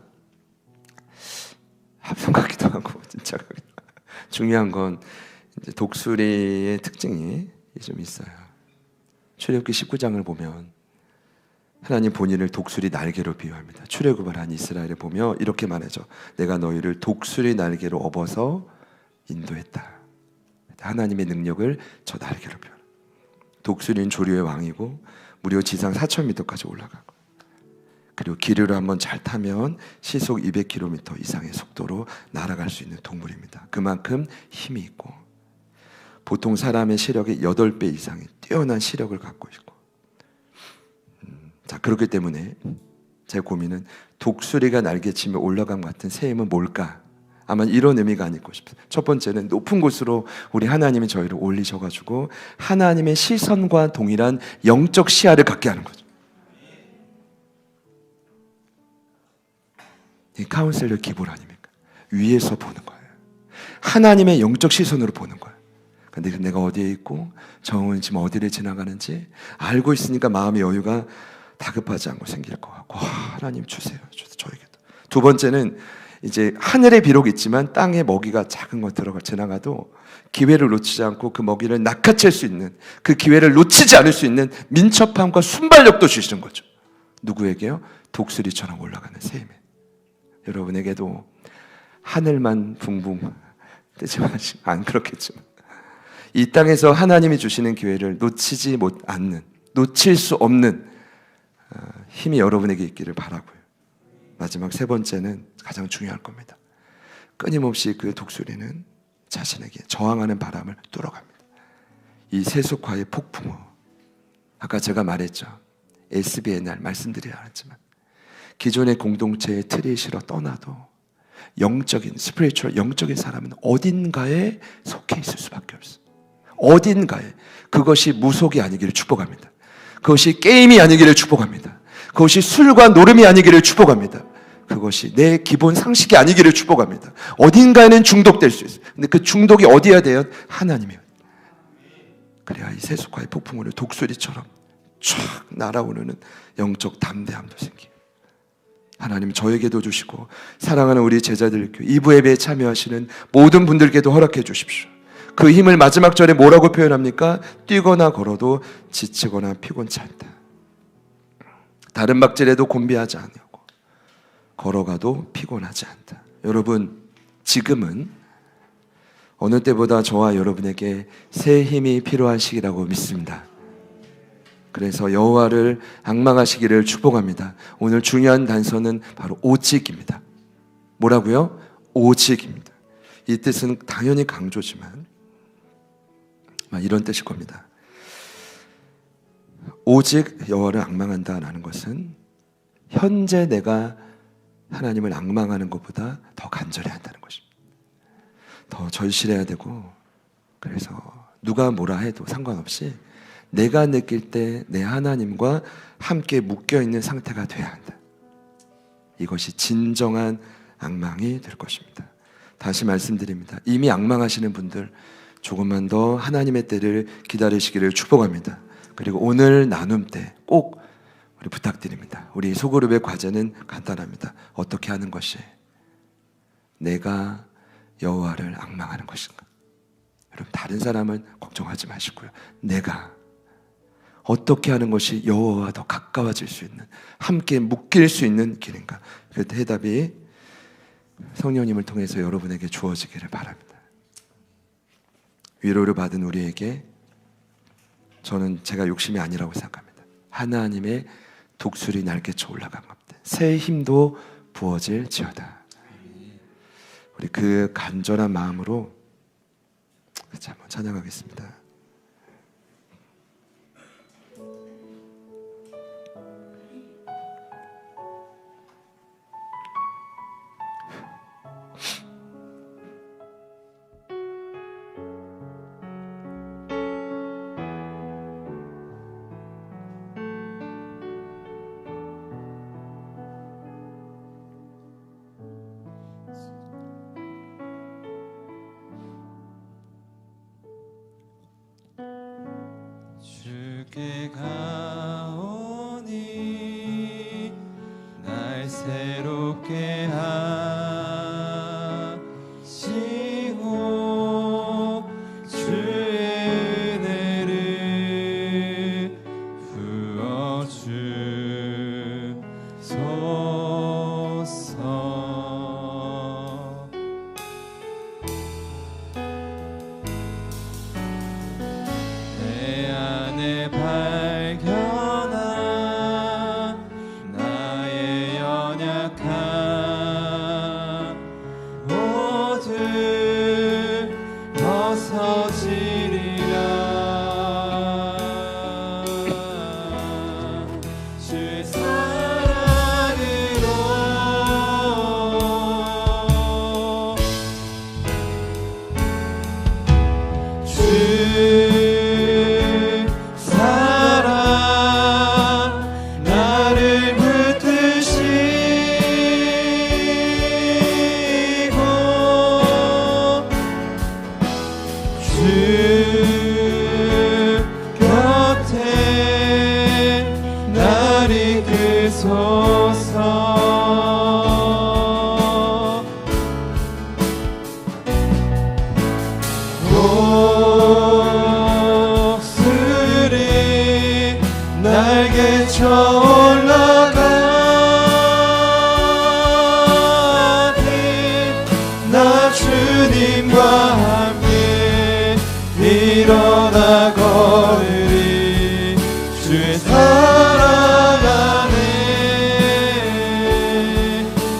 합성 같기도 하고 진짜 같기도 하고. 중요한 건 이제 독수리의 특징이 좀 있어요. 출애굽기 19장을 보면 하나님 본인을 독수리 날개로 비유합니다. 출애굽을 한 이스라엘을 보며 이렇게 말하죠. 내가 너희를 독수리 날개로 업어서 인도했다. 하나님의 능력을 저 날개로 비유. 독수리는 조류의 왕이고 무려 지상 4,000m까지 올라가고, 그리고 기류를 한번 잘 타면 시속 200km 이상의 속도로 날아갈 수 있는 동물입니다. 그만큼 힘이 있고 보통 사람의 시력의 8배 이상의 뛰어난 시력을 갖고 있고, 자, 그렇기 때문에 제 고민은 독수리가 날개치며 올라간 것 같은 새 힘은 뭘까? 아마 이런 의미가 아닐까 싶어요. 첫 번째는 높은 곳으로 우리 하나님이 저희를 올리셔가지고 하나님의 시선과 동일한 영적 시야를 갖게 하는 거죠. 이 카운셀러 기본 아닙니까? 위에서 보는 거예요. 하나님의 영적 시선으로 보는 거예요. 근데 내가 어디에 있고 정은 지금 어디를 지나가는지 알고 있으니까 마음의 여유가 다급하지 않고 생길 것 같고, 하나님 주세요. 저에게도. 두 번째는 이제 하늘에 비록 있지만 땅에 먹이가 작은 것 들어가 지나가도 기회를 놓치지 않고 그 먹이를 낚아챌 수 있는, 그 기회를 놓치지 않을 수 있는 민첩함과 순발력도 주시는 거죠. 누구에게요? 독수리처럼 올라가는 새 힘에. 여러분에게도 하늘만 붕붕 뜨지 마시고, 안 그렇겠지만 이 땅에서 하나님이 주시는 기회를 놓치지 않는, 놓칠 수 없는 힘이 여러분에게 있기를 바라고요. 마지막 세 번째는 가장 중요할 겁니다. 끊임없이 그 독수리는 자신에게 저항하는 바람을 뚫어갑니다. 이 세속화의 폭풍우, 아까 제가 말했죠. SBNR 말씀드리지 않았지만 기존의 공동체의 틀이 실어 떠나도 영적인, 스피리추얼, 영적인 사람은 어딘가에 속해 있을 수밖에 없어요. 어딘가에. 그것이 무속이 아니기를 축복합니다. 그것이 게임이 아니기를 축복합니다. 그것이 술과 노름이 아니기를 축복합니다. 그것이 내 기본 상식이 아니기를 축복합니다. 어딘가에는 중독될 수 있어요. 근데 그 중독이 어디야 돼요? 하나님이에요. 그래야 이 세속화의 폭풍우를 독수리처럼 쫙 날아오르는 영적 담대함도 생기고, 하나님 저에게도 주시고 사랑하는 우리 제자들, 2부 예배에 참여하시는 모든 분들께도 허락해 주십시오. 그 힘을 마지막 절에 뭐라고 표현합니까? 뛰거나 걸어도 지치거나 피곤치 않다. 다른 박질에도 곤비하지 않고 걸어가도 피곤하지 않다. 여러분, 지금은 어느 때보다 저와 여러분에게 새 힘이 필요한 시기라고 믿습니다. 그래서 여호와를 앙망하시기를 축복합니다. 오늘 중요한 단서는 바로 오직입니다. 뭐라고요? 오직입니다. 이 뜻은 당연히 강조지만 이런 뜻일 겁니다. 오직 여호와를 앙망한다라는 것은 현재 내가 하나님을 앙망하는 것보다 더 간절해야 한다는 것입니다. 더 절실해야 되고, 그래서 누가 뭐라 해도 상관없이 내가 느낄 때 내 하나님과 함께 묶여있는 상태가 돼야 한다. 이것이 진정한 앙망이 될 것입니다. 다시 말씀드립니다. 이미 앙망하시는 분들 조금만 더 하나님의 때를 기다리시기를 축복합니다. 그리고 오늘 나눔 때 꼭 우리 부탁드립니다. 우리 소그룹의 과제는 간단합니다. 어떻게 하는 것이 내가 여호와를 앙망하는 것인가? 여러분, 다른 사람은 걱정하지 마시고요. 내가 어떻게 하는 것이 여호와와 더 가까워질 수 있는, 함께 묶일 수 있는 길인가? 그 대답이 성령님을 통해서 여러분에게 주어지기를 바랍니다. 위로를 받은 우리에게 저는 제가 욕심이 아니라고 생각합니다. 하나님의 독수리 날개쳐 올라간 겁니다. 새 힘도 부어질지어다. 우리 그 간절한 마음으로 한번 찬양하겠습니다. 주께 가오니 내 안에 발견한 나의 연약함 모두 벗어지리라. 주의 사랑으로 주 사랑 나를 붙드시고 주 곁에 날 이끄소서. 독수리 날개쳐 올라가니 나 주님과 함께 일어나 걸으리. 주의 사랑 안에.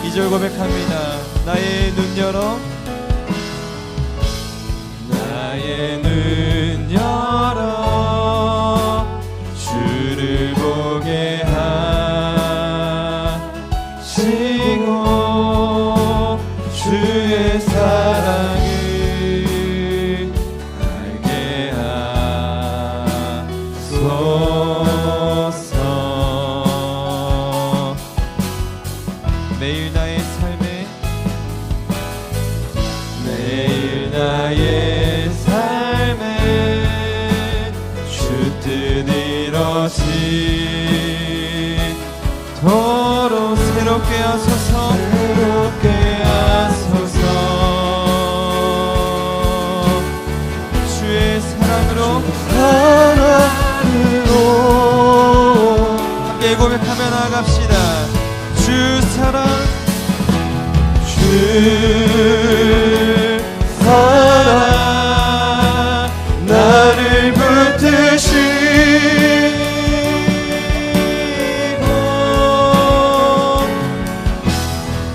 2절 고백합니다. 나의 눈 열어 나의 눈 열어 주를 보게 하시고 주의 사랑을 알게 하소서. 매일 나의 삶에 매일 나의 삶에 주 뜻 이뤄지도록 새롭게 하소서. 새롭게 하소서. 주의 사랑으로 함께 고백하며 나아갑시다. 주 사랑 주 사랑 나를 붙드시고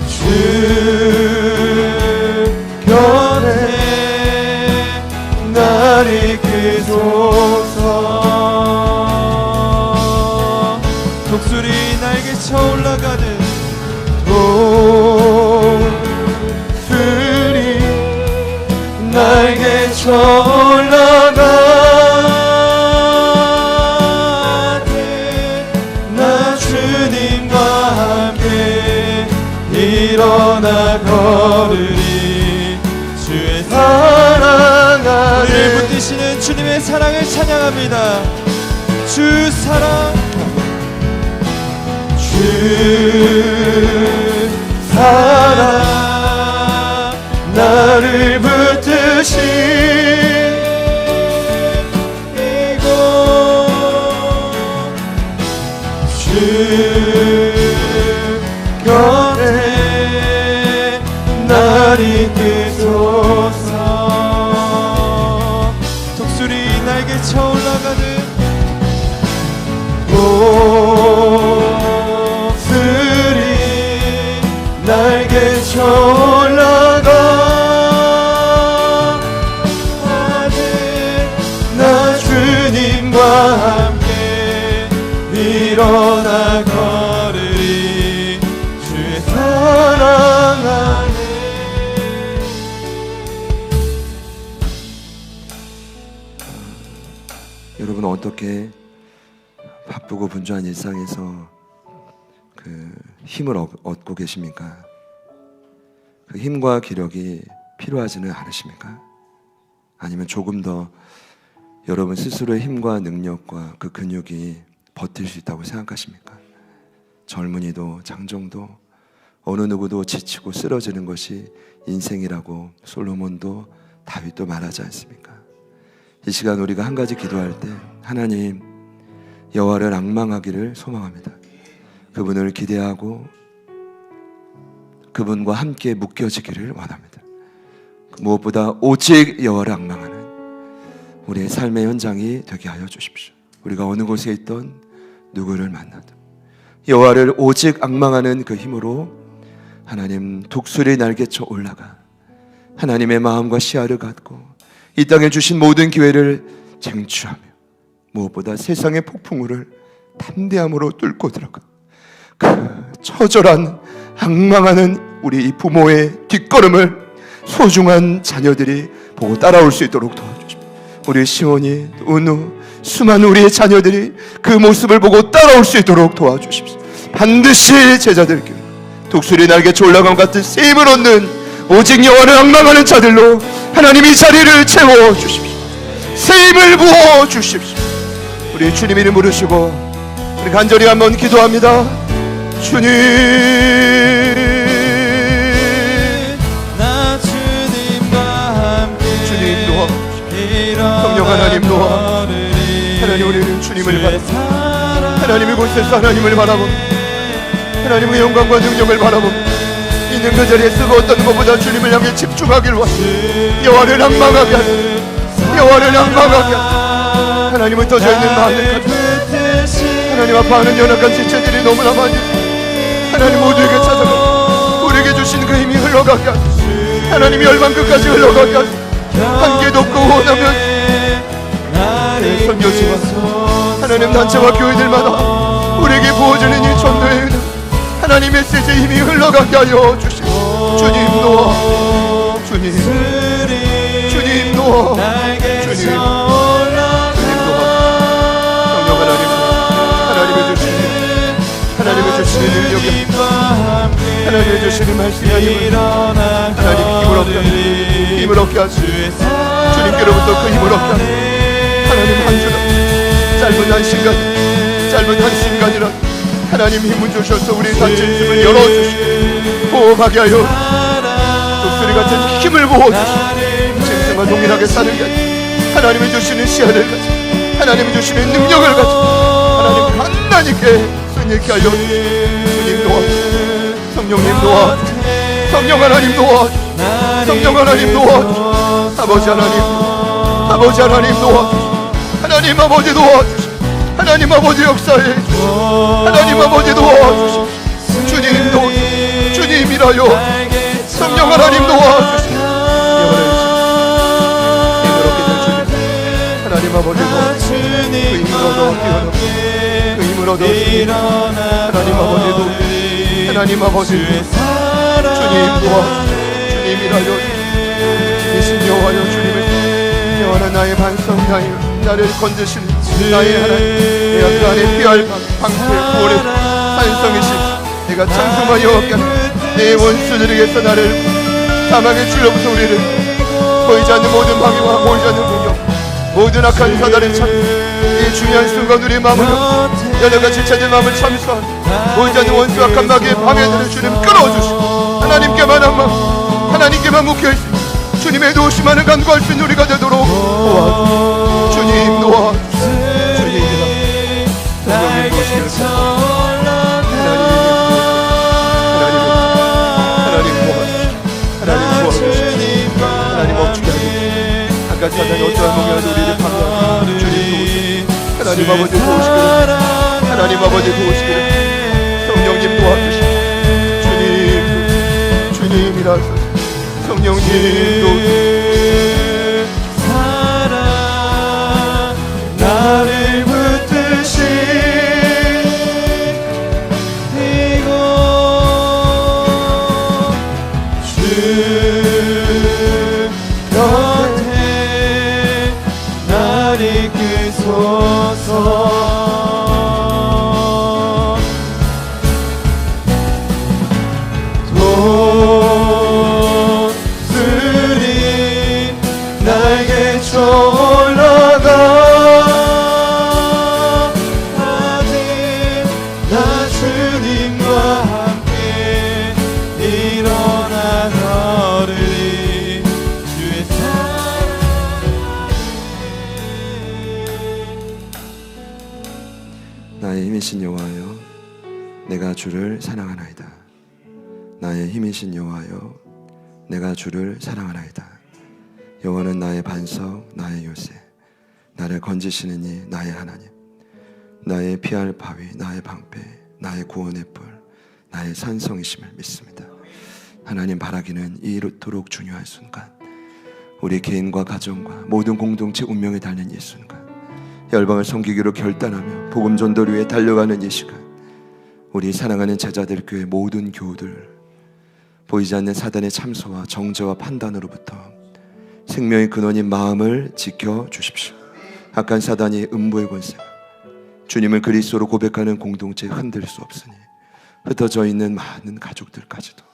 주 곁에 날 이끄소서. 독수리 날개쳐 올라가듯 독수리 날개쳐 올라가듯 나 주님과 함께 일어나 걸으리. 주의 사랑 안에 우리를 붙드시는 주님의 사랑을 찬양합니다. 주 사랑 주 사랑 나를 붙드시고 주 곁에 날 이끄소서. 독수리 날개쳐 올라가듯 독수리 날개쳐 올라가듯 나 주님과 함께 일어나 걸으리. 주의 사랑 안에. 여러분 어떻게 바쁘고 분주한 일상에서 그 힘을 얻고 계십니까? 그 힘과 기력이 필요하지는 않으십니까? 아니면 조금 더 여러분 스스로의 힘과 능력과 그 근육이 버틸 수 있다고 생각하십니까? 젊은이도 장정도 어느 누구도 지치고 쓰러지는 것이 인생이라고 솔로몬도 다윗도 말하지 않습니까? 이 시간 우리가 한 가지 기도할 때 하나님 여호와를 앙망하기를 소망합니다. 그분을 기대하고 그분과 함께 묶여지기를 원합니다. 무엇보다 오직 여호와를 앙망하는 우리의 삶의 현장이 되게 하여 주십시오. 우리가 어느 곳에 있던 누구를 만나도 여호와를 오직 앙망하는 그 힘으로 하나님 독수리 날개쳐 올라가 하나님의 마음과 시야를 갖고 이 땅에 주신 모든 기회를 쟁취하며 무엇보다 세상의 폭풍우를 담대함으로 뚫고 들어가 그 처절한 앙망하는 우리 이 부모의 뒷걸음을 소중한 자녀들이 보고 따라올 수 있도록 도와주십시오. 우리 시온이, 은우, 수많은 우리의 자녀들이 그 모습을 보고 따라올 수 있도록 도와주십시오. 반드시 제자들께 독수리 날개쳐 올라감 같은 새 힘을 얻는 오직 여호와를 앙망하는 자들로 하나님 이 자리를 채워주십시오. 새 힘을 부어주십시오. 우리 주님 이름 부르시고 우리 간절히 한번 기도합니다. 주님, 나 주님과 함께 주님 도와, 성령 하나님 도와. 하나님 우리는 주님을 바라봅니다. 하나님 이곳에서 하나님을 바라봅니다. 하나님의 영광과 능력을 바라봅니다. 있는 그 자리에 쓰고 어떤 것보다 주님을 향해 집중하길 원합니다. 여호와를 앙망하게 하소서. 여호와를 앙망하게 하소서. 하나님을 떠져 있는 마음을 가지고 하나님 아파하는 연약한 지체들이 너무나 많이 하나님 모두에게 찾아가 우리에게 주신 그 힘이 흘러가게 하소서. 하나님이 열방 끝까지 흘러가게 하소서. 한계도 없고 원하면 선교지와 하나님 단체와 교회들마다 우리에게 부어지는 이 전도의 은혜 하나님 메시지의 힘이 흘러가게 하여 주시고 주님 도와 주님 주님 도와 주님 성령 하나님의 주시는 하나님의 주시는 능력이 하나님의 주시는 말씀이 하나님 힘을 얻게 하시고 주님께로부터 그 힘을 얻게 하시고 하나님 한 주라 짧은 한 순간이라 하나님 힘을 주셔서 우리 단체 힘을 열어주시고 호흡하게 하여 독수리 같은 힘을 부어주시고 생생과 동일하게 사는 게 아니라 하나님이 주시는 시야를 가지고 하나님이 주시는 능력을 가지고 하나님 하나님께 승리케 하여 주님 도와주시고 성령님 도와주시고 성령 하나님 도와주시고 성령 하나님 도와주시고 아버지 하나님 도와주시고 하나님 아버지 도와주시고 하나님 아버지 역사해 주시고 하나님 아버지 도와주시고 주님 도와주시고 주님이라요 성령 하나님 도와주시고 힘을 얻게 될 주님 하나님 아버지 도와주시고 그 힘을 얻어 하나님 아버지 도와주시고 하나님 아버지 주님 도와주시고 주님이라요 주님 여호와여 주님을 영원한 나의 반성 나를 건지시는 나의 하나님 내가 그 안에 피할 방패 구원의 반성이신 내가 찬송하여 여호와께 내 원수들에게서 나를 사망의 줄로부터 우리를 보이지 않는 모든 방해와 보이지 않는 공격 모든 악한 사단의 참 이 중요한 순간 우리의 마음을 연약한 지체들 마음을 참수하고 보이지 않는 원수 악한 마귀의 방해들을 주님 끌어주시고 하나님께만 한 마음 하나님께만 묶여있으니 주님의 도우심만을 간구할 수 있는 우리가 되도록 도와주시고 주님 도와주시고 주님이라 성령님 도우시길 하나님 도와주시고 하나님 멈추게 하시고 한가지 사단이 어떠한 몽이라도 우리를 방해하고 주님 도우시고 하나님 아버지 도우시기를 하나님 아버지 도우시기를 성령님 도와주시고 주님이라서 성령님도 사랑 나를 붙드신 이곳 주 곁에 날 이끄소서 독수리 주를 사랑하나이다. 나의 힘이신 여호와여, 내가 주를 사랑하나이다. 여호와는 나의 반석, 나의 요새, 나를 건지시는 이 나의 하나님, 나의 피할 바위, 나의 방패, 나의 구원의 뿔, 나의 산성이심을 믿습니다. 하나님, 바라기는 이토록 중요한 순간, 우리 개인과 가정과 모든 공동체 운명에 달린 이 순간, 열방을 섬기기로 결단하며 복음 전도를 위해 달려가는 이 시간, 우리 사랑하는 제자들 교회 모든 교우들, 보이지 않는 사단의 참소와 정죄와 판단으로부터 생명의 근원인 마음을 지켜주십시오. 악한 사단이 음부의 권세가 주님을 그리스도로 고백하는 공동체에 흔들 수 없으니 흩어져 있는 많은 가족들까지도,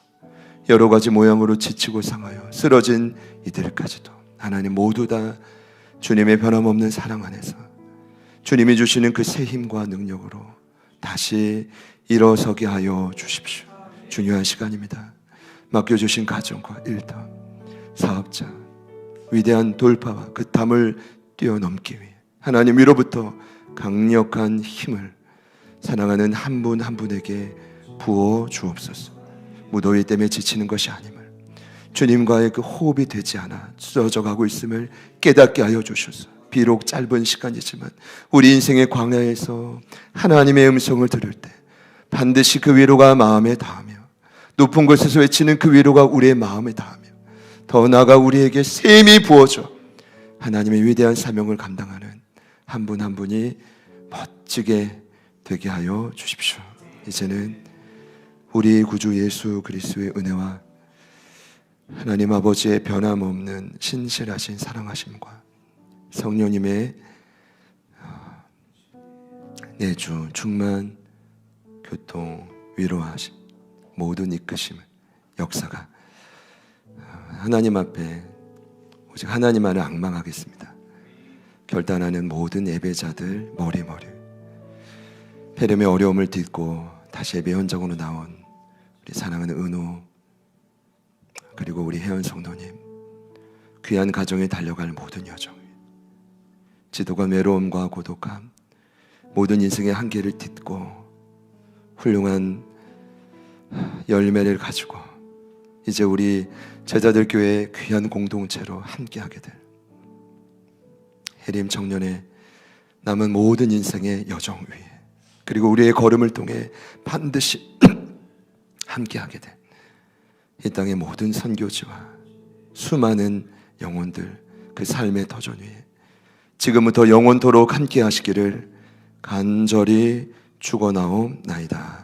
여러 가지 모양으로 지치고 상하여 쓰러진 이들까지도 하나님 모두 다 주님의 변함없는 사랑 안에서 주님이 주시는 그 새 힘과 능력으로 다시 일어서게 하여 주십시오. 중요한 시간입니다. 맡겨주신 가정과 일터, 사업자, 위대한 돌파와 그 담을 뛰어넘기 위해 하나님 위로부터 강력한 힘을 사랑하는 한 분 한 분에게 부어 주옵소서. 무더위 때문에 지치는 것이 아님을, 주님과의 그 호흡이 되지 않아 쓰러져 가고 있음을 깨닫게 하여 주셔서 비록 짧은 시간이지만 우리 인생의 광야에서 하나님의 음성을 들을 때 반드시 그 위로가 마음에 닿으며, 높은 곳에서 외치는 그 위로가 우리의 마음에 닿으며, 더 나아가 우리에게 새 힘이 부어져 하나님의 위대한 사명을 감당하는 한 분 한 분이 멋지게 되게 하여 주십시오. 이제는 우리 구주 예수 그리스도의 은혜와 하나님 아버지의 변함없는 신실하신 사랑하심과 성령님의 내주, 충만, 교통, 위로하심, 모든 이끄심, 역사가 하나님 앞에 오직 하나님만을 앙망하겠습니다. 결단하는 모든 예배자들 머리머리, 폐렴의 어려움을 딛고 다시 예배 현장으로 나온 우리 사랑하는 은호, 그리고 우리 혜연 성도님, 귀한 가정에 달려갈 모든 여정, 지도가 외로움과 고독함, 모든 인생의 한계를 딛고 훌륭한 열매를 가지고 이제 우리 제자들 교회의 귀한 공동체로 함께하게 될 해림 청년의 남은 모든 인생의 여정 위에, 그리고 우리의 걸음을 통해 반드시 함께하게 된 이 땅의 모든 선교지와 수많은 영혼들, 그 삶의 터전 위에 지금부터 영원토록 함께 하시기를 간절히 축원하옵나이다.